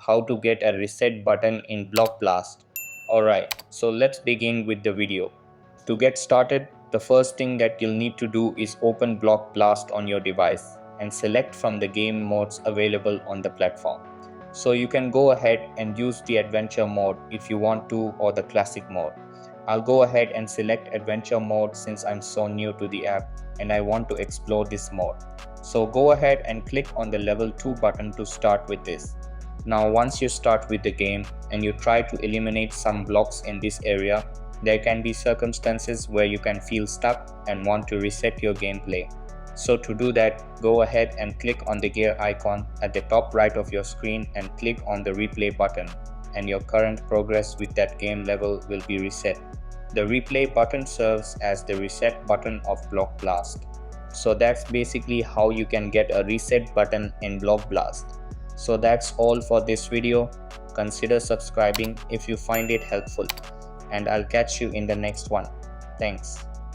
how to get a reset button in Block Blast. Alright, so let's begin with the video. To get started, the first thing that you'll need to do is open Block Blast on your device and select from the game modes available on the platform. So you can go ahead and use the adventure mode if you want to, or the classic mode. I'll go ahead and select adventure mode since I'm so new to the app and I want to explore this mode. So go ahead and click on the level 2 button to start with this. Now once you start with the game and you try to eliminate some blocks in this area, there can be circumstances where you can feel stuck and want to reset your gameplay. So to do that, go ahead and click on the gear icon at the top right of your screen and click on the replay button, and your current progress with that game level will be reset. The replay button serves as the reset button of Block Blast. So that's basically how you can get a reset button in Block Blast. So that's all for this video. Consider subscribing if you find it helpful, and I'll catch you in the next one. Thanks.